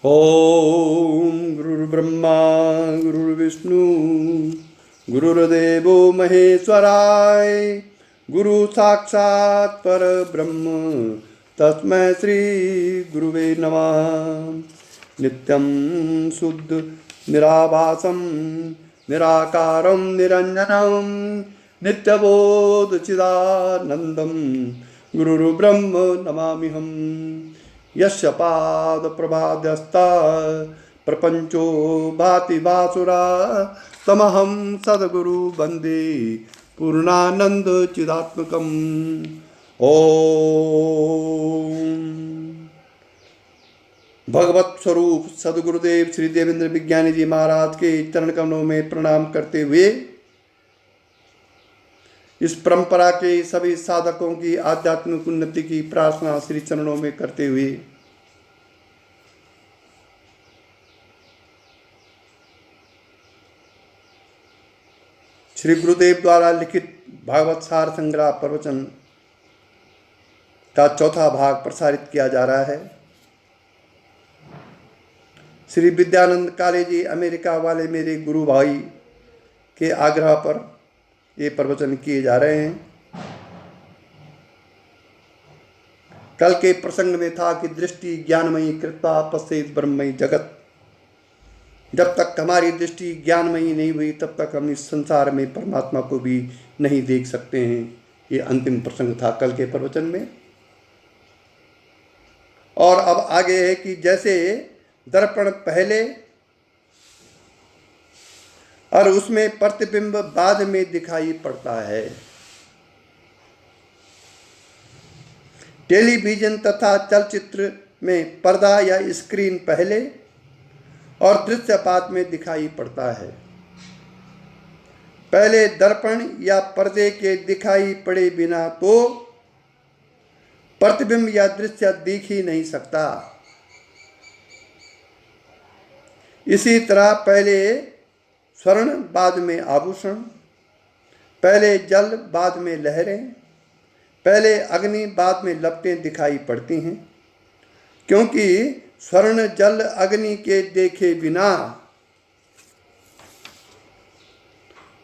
ओम गुरुर्ब्रह्मा गुरुर्विष्णु गुरुर्देवो महेश्वराय गुरु साक्षात् परब्रह्म तस्मै श्री गुरुवे नमः। नित्यं शुद्ध निराभासं निराकारं निरञ्जनं नित्यबोध चिदानन्दं गुरुर्ब्रह्म नमाम्यहम्। यस्य पादप्रभाद्यस्ता प्रपंचो भाति वासुरा तमहं सद्गुरु वन्दे पूर्णानंद चिदात्मकम्। ओम भगवत स्वरूप सद्गुरुदेव श्री देवेंद्र विज्ञानी जी महाराज के चरण कमलों में प्रणाम करते हुए इस परंपरा के सभी साधकों की आध्यात्मिक उन्नति की प्रार्थना श्री चरणों में करते हुए श्री गुरुदेव द्वारा लिखित भागवत सार संग्रह प्रवचन का चौथा भाग प्रसारित किया जा रहा है। श्री विद्यानंद काले जी अमेरिका वाले मेरे गुरु भाई के आग्रह पर ये प्रवचन किए जा रहे हैं। कल के प्रसंग में था कि दृष्टि ज्ञानमयी कृत्वा पश्येत् ब्रह्ममयी जगत। जब तक हमारी दृष्टि ज्ञानमयी नहीं हुई तब तक हम इस संसार में परमात्मा को भी नहीं देख सकते हैं। ये अंतिम प्रसंग था कल के प्रवचन में। और अब आगे है कि जैसे दर्पण पहले और उसमें प्रतिबिंब बाद में दिखाई पड़ता है, टेलीविजन तथा चलचित्र में पर्दा या स्क्रीन पहले और दृश्यपात में दिखाई पड़ता है। पहले दर्पण या पर्दे के दिखाई पड़े बिना तो प्रतिबिंब या दृश्य दिख ही नहीं सकता। इसी तरह पहले स्वर्ण बाद में आभूषण, पहले जल बाद में लहरें, पहले अग्नि बाद में लपटें दिखाई पड़ती हैं, क्योंकि स्वर्ण जल अग्नि के देखे बिना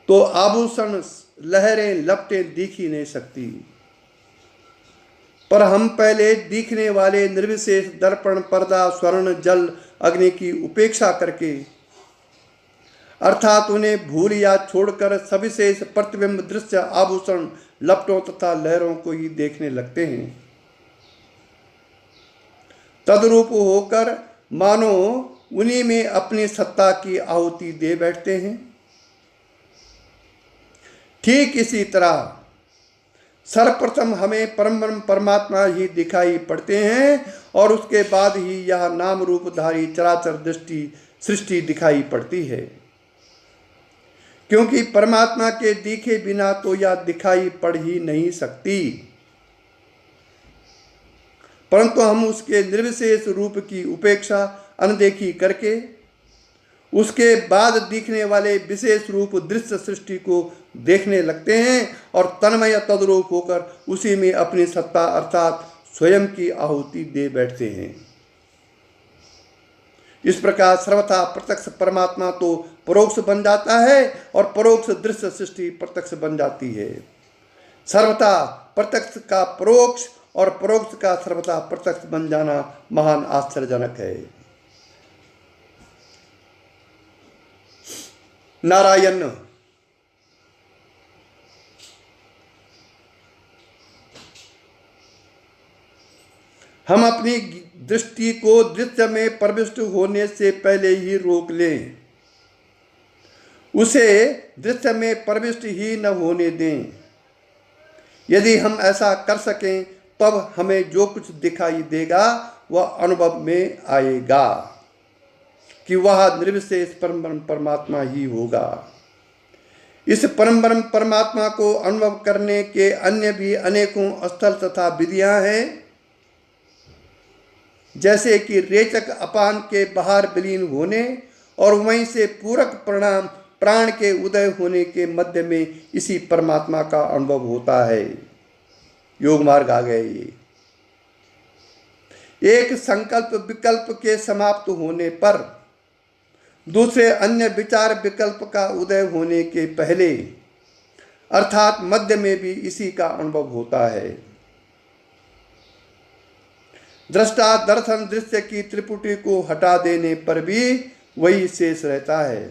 तो आभूषण लहरें लपटें दिख ही नहीं सकती। पर हम पहले दिखने वाले निर्विशेष दर्पण पर्दा स्वर्ण जल अग्नि की उपेक्षा करके अर्थात उन्हें भूल या छोड़कर सविशेष प्रतिबिंब दृश्य आभूषण लपटों तथा लहरों को ही देखने लगते हैं। तद्रूप होकर मानो उन्हीं में अपनी सत्ता की आहुति दे बैठते हैं। ठीक इसी तरह सर्वप्रथम हमें परम परमात्मा ही दिखाई पड़ते हैं और उसके बाद ही यह नाम रूपधारी चराचर दृष्टि सृष्टि दिखाई पड़ती है, क्योंकि परमात्मा के दिखे बिना तो यह दिखाई पड़ ही नहीं सकती। परंतु हम उसके निर्विशेष रूप की उपेक्षा अनदेखी करके उसके बाद दिखने वाले विशेष रूप दृश्य सृष्टि को देखने लगते हैं और तन्मय तद्रूप होकर उसी में अपनी सत्ता अर्थात स्वयं की आहुति दे बैठते हैं। इस प्रकार सर्वथा प्रत्यक्ष परमात्मा तो परोक्ष बन जाता है और परोक्ष दृश्य सृष्टि प्रत्यक्ष बन जाती है। सर्वथा प्रत्यक्ष का परोक्ष और परोक्ष का सर्वथा प्रत्यक्ष बन जाना महान आश्चर्यजनक है। नारायण। हम अपनी दृष्टि को दृश्य में प्रविष्ट होने से पहले ही रोक लें, उसे दृश्य में प्रविष्ट ही न होने दें। यदि हम ऐसा कर सकें तब हमें जो कुछ दिखाई देगा वह अनुभव में आएगा कि वह निर्विशेष परम परमात्मा ही होगा। इस परम परमात्मा को अनुभव करने के अन्य भी अनेकों स्थल तथा विधियां हैं, जैसे कि रेचक अपान के बाहर विलीन होने और वहीं से पूरक प्राण के उदय होने के मध्य में इसी परमात्मा का अनुभव होता है। योग मार्ग आ गए। एक संकल्प विकल्प के समाप्त होने पर दूसरे अन्य विचार विकल्प का उदय होने के पहले अर्थात मध्य में भी इसी का अनुभव होता है। दृष्टा दर्शन दृश्य की त्रिपुटी को हटा देने पर भी वही शेष रहता है।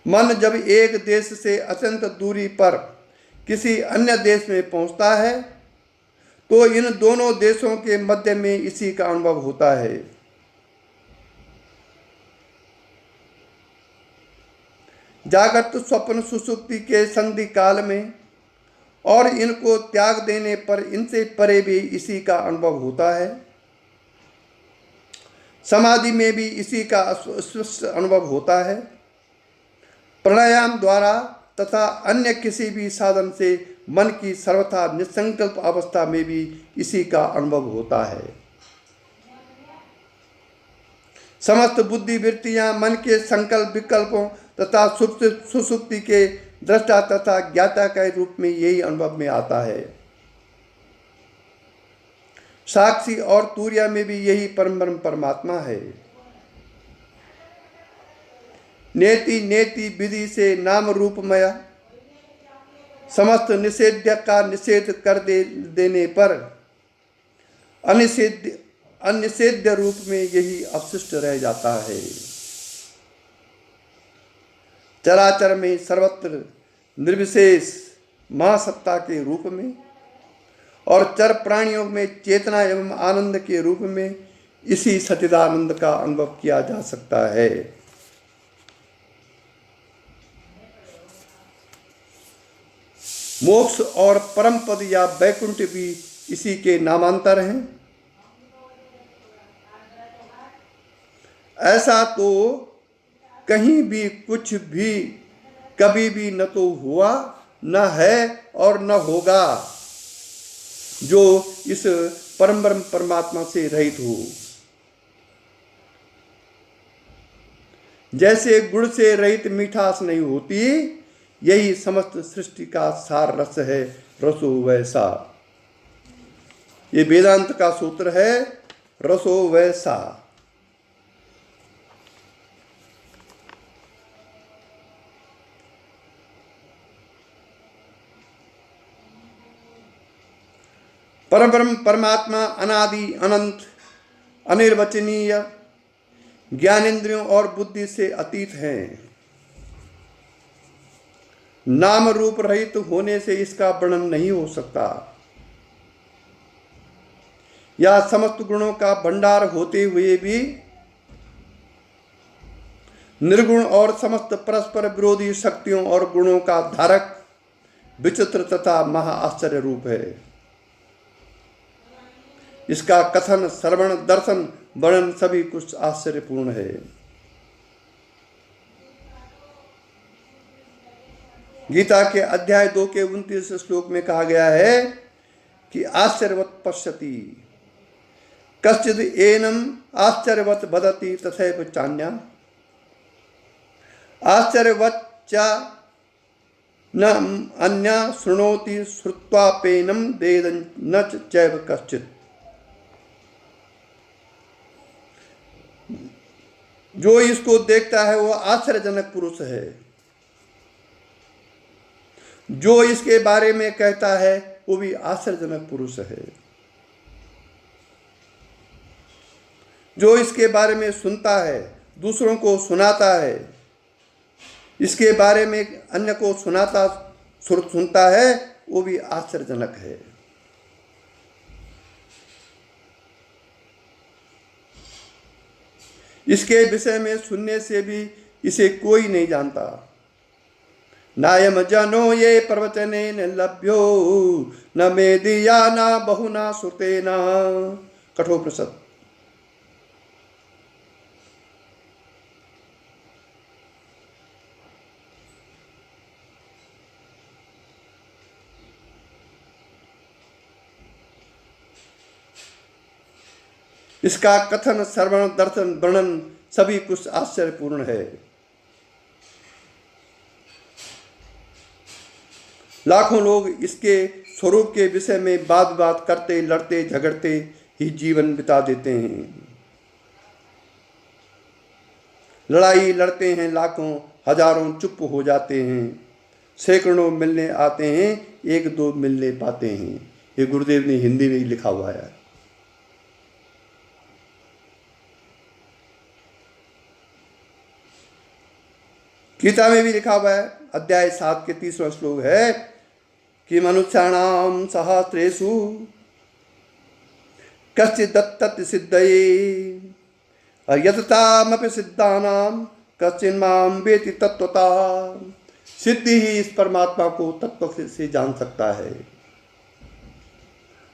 मन जब एक देश से अत्यंत दूरी पर किसी अन्य देश में पहुंचता है तो इन दोनों देशों के मध्य में इसी का अनुभव होता है। जागृत स्वप्न सुषुप्ति के संधि काल में और इनको त्याग देने पर इनसे परे भी इसी का अनुभव होता है। समाधि में भी इसी का स्पष्ट अनुभव होता है। प्राणायाम द्वारा तथा अन्य किसी भी साधन से मन की सर्वथा निसंकल्प अवस्था में भी इसी का अनुभव होता है। समस्त बुद्धि वृत्तियां मन के संकल्प विकल्पों तथा सुसुप्ति के दृष्टा तथा ज्ञाता के रूप में यही अनुभव में आता है। साक्षी और तुर्या में भी यही परम ब्रह्म परमात्मा है। नेति नेति विधि से नाम रूपमय समस्त निषेध्य का निषेध कर देने पर अनिषेध्य रूप में यही अवशिष्ट रह जाता है। चराचर में सर्वत्र निर्विशेष महासत्ता के रूप में और चर प्राणियों में चेतना एवं आनंद के रूप में इसी सच्चिदानंद का अनुभव किया जा सकता है। मोक्ष और परम पद या वैकुंठ भी इसी के नामांतर हैं। ऐसा तो कहीं भी कुछ भी कभी भी न तो हुआ न है और न होगा जो इस परम ब्रह्म परमात्मा से रहित हो। जैसे गुड़ से रहित मीठास नहीं होती, यही समस्त सृष्टि का सार रस है, रसो वैसा। ये वेदांत का सूत्र है, रसो वैसा। परब्रह्म परमात्मा अनादि अनंत अनिर्वचनीय ज्ञानेंद्रियों और बुद्धि से अतीत हैं। नाम रूप रहित होने से इसका वर्णन नहीं हो सकता। या समस्त गुणों का भंडार होते हुए भी निर्गुण और समस्त परस्पर विरोधी शक्तियों और गुणों का धारक विचित्र तथा महाआश्चर्य रूप है। इसका कथन श्रवण दर्शन वर्णन सभी कुछ आश्चर्यपूर्ण है। गीता के अध्याय 2 के 29 श्लोक में कहा गया है कि आश्चर्यवत पश्यति कश्चिद एनम आश्चर्यवत वदति तथैव चान्या आश्चर्यवत च न अन्या शृणोति श्रुत्वापेनम वेदं न चैव कश्चित्। जो इसको देखता है वो आश्चर्यजनक पुरुष है। जो इसके बारे में कहता है वो भी आश्चर्यजनक पुरुष है। जो इसके बारे में सुनता है, दूसरों को सुनाता है, इसके बारे में अन्य को सुनता है, वो भी आश्चर्यजनक है। इसके विषय में सुनने से भी इसे कोई नहीं जानता। नायम जनो ये प्रवचने न लभ्यो न मेदिया न बहुना श्रुते न। कठोपनिषद। इसका कथन श्रवण दर्शन वर्णन सभी कुछ आश्चर्यपूर्ण है। लाखों लोग इसके स्वरूप के विषय में बात बात करते, लड़ते झगड़ते ही जीवन बिता देते हैं। लड़ाई लड़ते हैं लाखों, हजारों चुप हो जाते हैं, सैकड़ों मिलने आते हैं, एक दो मिलने पाते हैं। ये गुरुदेव ने हिंदी में ही लिखा हुआ है। गीता में भी लिखा हुआ है, अध्याय 7 के 30वां श्लोक है कि मनुष्याणाम सहस्रेषु कश्चित् तत् सिद्धये यततामपि सिद्धानाम कश्चिन् माम वेति तत्वता। सिद्धि ही इस परमात्मा को तत्व से जान सकता है।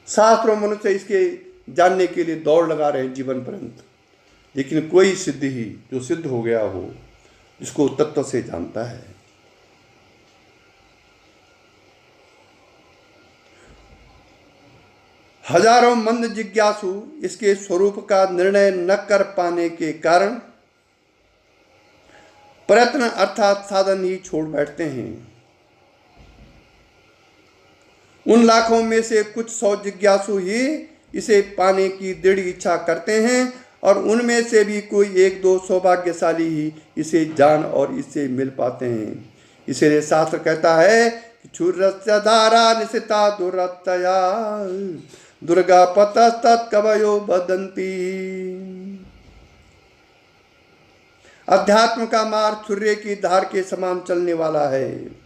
शास्त्रों मनुष्य इसके जानने के लिए दौड़ लगा रहे हैं जीवन पर्यंत, लेकिन कोई सिद्धि ही जो सिद्ध हो गया हो, जिसको तत्व से जानता है। हजारों मंद जिज्ञासु इसके स्वरूप का निर्णय न कर पाने के कारण प्रयत्न अर्थात साधन ही छोड़ बैठते हैं। उन लाखों में से कुछ 100 जिज्ञासु ही इसे पाने की दृढ़ इच्छा करते हैं, और उनमें से भी कोई 1-2 सौभाग्यशाली ही इसे जान और इससे मिल पाते हैं। इसीलिए शास्त्र कहता है कि क्षुरस्य धारा निशिता दुरतया दुर्गा पतस्तत् कवयो बदंती। अध्यात्म का मार्ग छुर्रे की धार के समान चलने वाला है।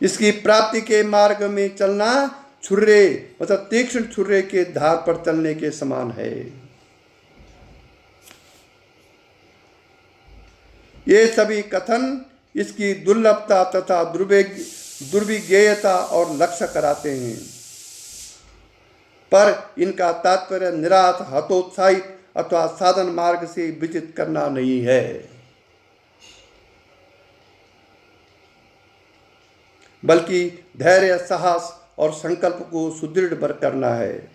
इसकी प्राप्ति के मार्ग में चलना छुर्रे मतलब तीक्ष्ण छुर्रे के धार पर चलने के समान है। ये सभी कथन इसकी दुर्लभता तथा दुर्विज्ञेयता और लक्ष्य कराते हैं, पर इनका तात्पर्य निराश, हतोत्साहित अथवा साधन मार्ग से विचलित करना नहीं है। बल्कि धैर्य, साहस और संकल्प को सुदृढ़ करना है।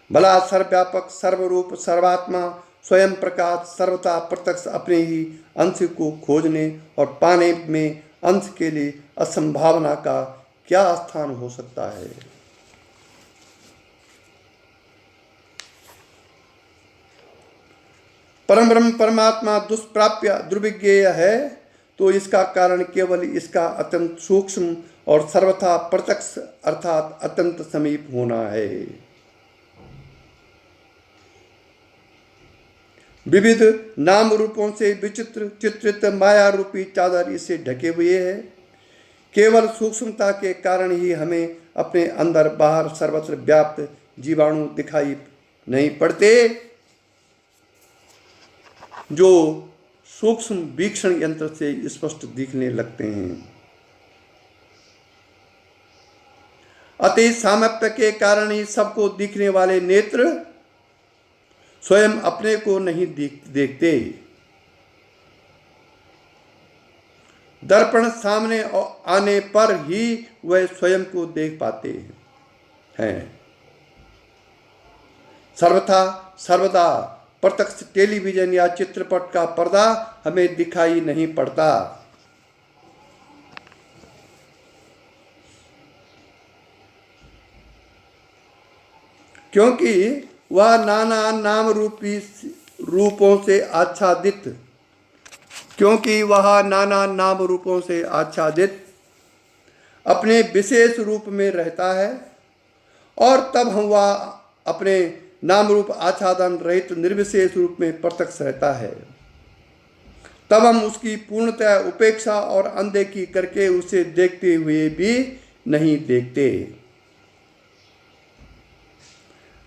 भला सर्वव्यापक, सर्वरूप, सर्वात्मा, स्वयं प्रकाश, सर्वथा प्रत्यक्ष अपने ही अंश को खोजने और पाने में अंश के लिए असंभावना का क्या स्थान हो सकता है। परम ब्रह्म परमात्मा दुष्प्राप्य दुर्विज्ञेय है, तो इसका कारण केवल इसका अत्यंत सूक्ष्म और सर्वथा प्रत्यक्ष अर्थात अत्यंत समीप होना है। विविध नाम रूपों से विचित्र चित्रित माया रूपी चादर इसे ढके हुए है। केवल सूक्ष्मता के कारण ही हमें अपने अंदर बाहर सर्वत्र व्याप्त जीवाणु दिखाई नहीं पड़ते, जो सूक्ष्म वीक्षण यंत्र से स्पष्ट दिखने लगते हैं। अति सामर्थ्य के कारण ही सबको दिखने वाले नेत्र स्वयं अपने को नहीं देखते। दर्पण सामने आने पर ही वह स्वयं को देख पाते हैं। सर्वदा प्रत्यक्ष टेलीविजन या चित्रपट का पर्दा हमें दिखाई नहीं पड़ता। क्योंकि वह नाना नाम रूपों से आच्छादित अपने विशेष रूप में रहता है, और तब हम वह अपने नाम रूप आच्छादन रहित निर्विशेष रूप में प्रत्यक्ष रहता है। तब हम उसकी पूर्णतः उपेक्षा और अनदेखी करके उसे देखते हुए भी नहीं देखते।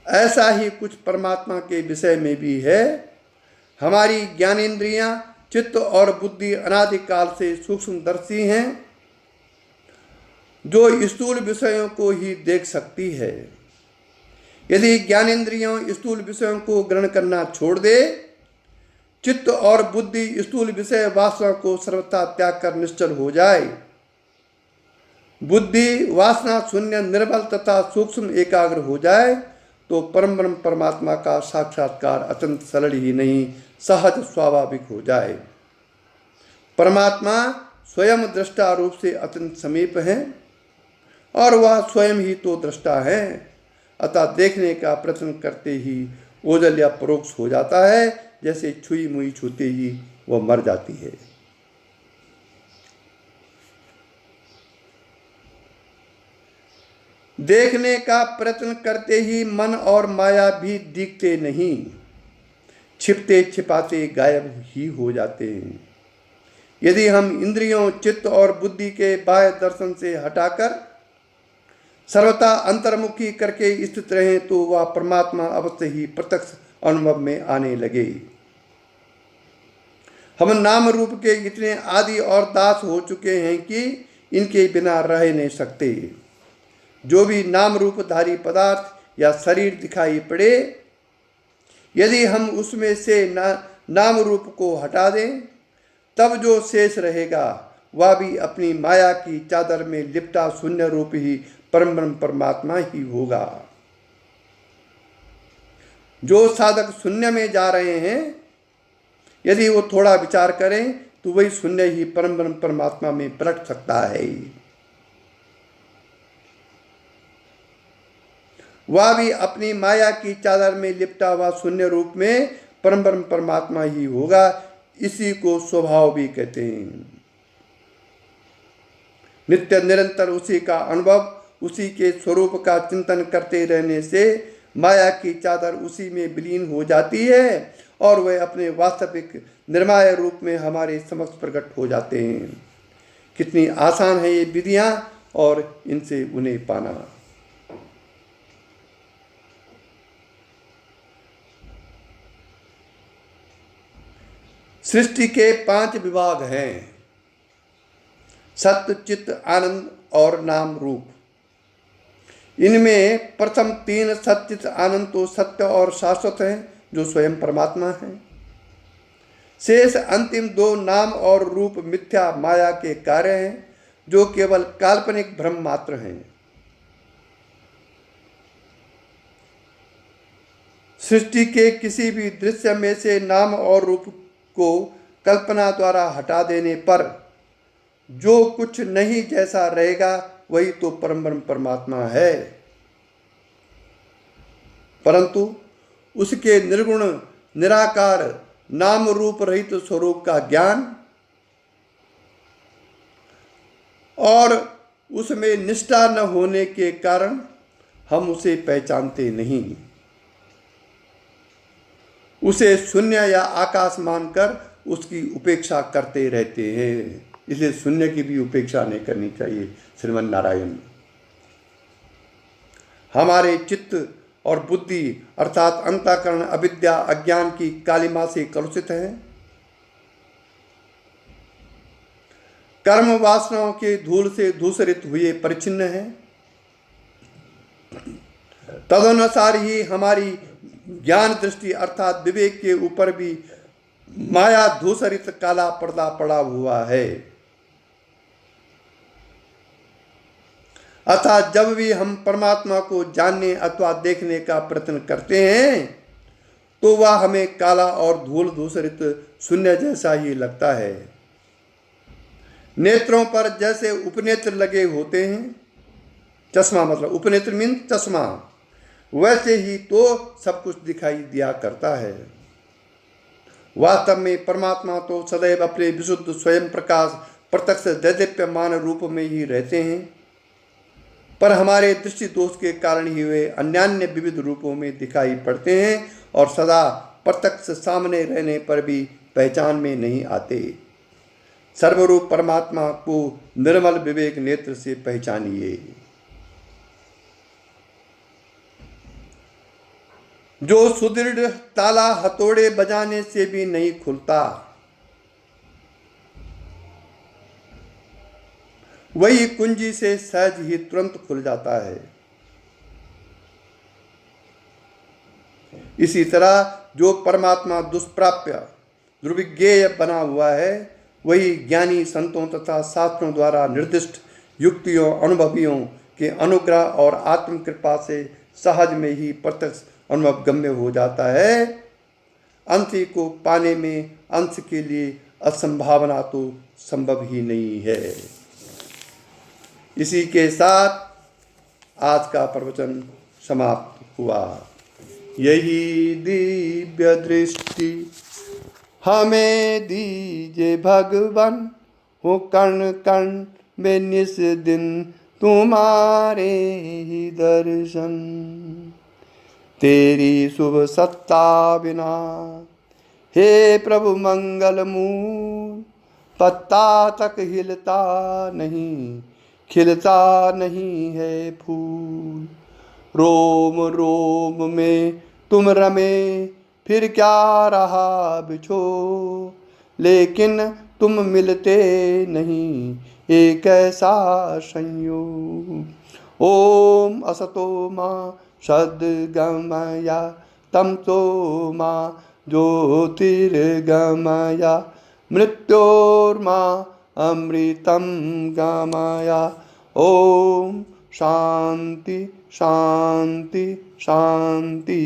ऐसा ही कुछ परमात्मा के विषय में भी है। हमारी ज्ञानेंद्रियां, चित्त और बुद्धि अनादिकाल से सूक्ष्मदर्शी हैं, जो स्थूल विषयों को ही देख सकती है। यदि ज्ञानेंद्रियों स्थूल विषयों को ग्रहण करना छोड़ दे, चित्त और बुद्धि स्थूल विषय वासना को सर्वथा त्याग कर निश्चल हो जाए, बुद्धि वासना शून्य, निर्बल तथा सूक्ष्म एकाग्र हो जाए, तो परम ब्रह्म परमात्मा का साक्षात्कार अत्यंत सरल ही नहीं सहज स्वाभाविक हो जाए। परमात्मा स्वयं दृष्टा रूप से अत्यंत समीप हैं और वह स्वयं ही तो दृष्टा है। अतः देखने का प्रयत्न करते ही ओझल या परोक्ष हो जाता है, जैसे छुई मुई छूते ही वह मर जाती है। देखने का प्रयत्न करते ही मन और माया भी दिखते नहीं, छिपते छिपाते गायब ही हो जाते हैं। यदि हम इंद्रियों, चित्त और बुद्धि के बाह्य दर्शन से हटाकर सर्वथा अंतर्मुखी करके स्थित रहें तो वह परमात्मा अवश्य ही प्रत्यक्ष अनुभव में आने लगे। हम नाम रूप के इतने आदि और दास हो चुके हैं कि इनके बिना रह नहीं सकते। जो भी नाम रूपधारी पदार्थ या शरीर दिखाई पड़े, यदि हम उसमें से नाम रूप को हटा दें, तब जो शेष रहेगा वह भी अपनी माया की चादर में लिपटा शून्य रूप ही परम ब्रह्म परमात्मा ही होगा। जो साधक शून्य में जा रहे हैं, यदि वो थोड़ा विचार करें तो वही शून्य ही परम ब्रह्म परमात्मा में पलट सकता है। वह भी अपनी माया की चादर में लिपटा हुआ शून्य रूप में परम ब्रह्म परमात्मा ही होगा। इसी को स्वभाव भी कहते हैं। नित्य निरंतर उसी का अनुभव, उसी के स्वरूप का चिंतन करते रहने से माया की चादर उसी में विलीन हो जाती है और वह अपने वास्तविक निर्माय रूप में हमारे समक्ष प्रकट हो जाते हैं। कितनी आसान है ये विधियां और इनसे उन्हें पाना। सृष्टि के 5 विभाग हैं: सत्य, चित्त, आनंद और नाम रूप। इनमें प्रथम 3 सत्य, चित्त, आनंद तो सत्य और शाश्वत हैं, जो स्वयं परमात्मा है। शेष अंतिम 2 नाम और रूप मिथ्या माया के कार्य हैं, जो केवल काल्पनिक भ्रम मात्र हैं। सृष्टि के किसी भी दृश्य में से नाम और रूप को कल्पना द्वारा हटा देने पर जो कुछ नहीं जैसा रहेगा वही तो परम ब्रह्म परमात्मा है। परंतु उसके निर्गुण निराकार नाम रूप रहित स्वरूप का ज्ञान और उसमें निष्ठा न होने के कारण हम उसे पहचानते नहीं। उसे शून्य या आकाश मानकर उसकी उपेक्षा करते रहते हैं। इसलिए शून्य की भी उपेक्षा नहीं करनी चाहिए। श्रीमन नारायण। हमारे चित्त और बुद्धि अर्थात अंतःकरण अविद्या अज्ञान की कालिमा से कलुषित है। कर्म वासनाओं के धूल से धूसरित हुए परिचिन्न है। तदनुसार ही हमारी ज्ञान दृष्टि अर्थात विवेक के ऊपर भी माया धूसरित काला पर्दा पड़ा हुआ है। अतः जब भी हम परमात्मा को जानने अथवा देखने का प्रयत्न करते हैं तो वह हमें काला और धूल धूसरित शून्य जैसा ही लगता है। नेत्रों पर जैसे उपनेत्र लगे होते हैं, चश्मा मतलब उपनेत्र मीन चश्मा, वैसे ही तो सब कुछ दिखाई दिया करता है। वास्तव में परमात्मा तो सदैव अपने विशुद्ध स्वयं प्रकाश प्रत्यक्ष दैदीप्यमान रूप में ही रहते हैं, पर हमारे दृष्टि दोष के कारण ही वे अन्यान्य विविध रूपों में दिखाई पड़ते हैं और सदा प्रत्यक्ष सामने रहने पर भी पहचान में नहीं आते। सर्वरूप परमात्मा को निर्मल विवेक नेत्र से पहचानिए। जो सुदृढ़ ताला हथौड़े बजाने से भी नहीं खुलता, वही कुंजी से सहज ही तुरंत खुल जाता है। इसी तरह जो परमात्मा दुष्प्राप्य दुर्विज्ञेय बना हुआ है, वही ज्ञानी संतों तथा शास्त्रों द्वारा निर्दिष्ट युक्तियों अनुभवियों के अनुग्रह और आत्म कृपा से सहज में ही प्रत्यक्ष अनुभव गम्य हो जाता है। अंश को पाने में अंश के लिए असंभावना तो संभव ही नहीं है। इसी के साथ आज का प्रवचन समाप्त हुआ। यही दिव्य दृष्टि हमें दीजिए भगवान, हो कण कण में निस दिन तुम्हारे ही दर्शन। तेरी शुभ सत्ता बिना हे प्रभु मंगल मूल, पत्ता तक हिलता नहीं, खिलता नहीं है फूल। रोम रोम में तुम रमे, फिर क्या रहा बिछो, लेकिन तुम मिलते नहीं, एक ऐसा संयोग। ओम असतो मां सद्गमय तमसो मां ज्योतिर्गमय, मृत्योर्मा अमृतं गमय। ओम शांति शांति शांति।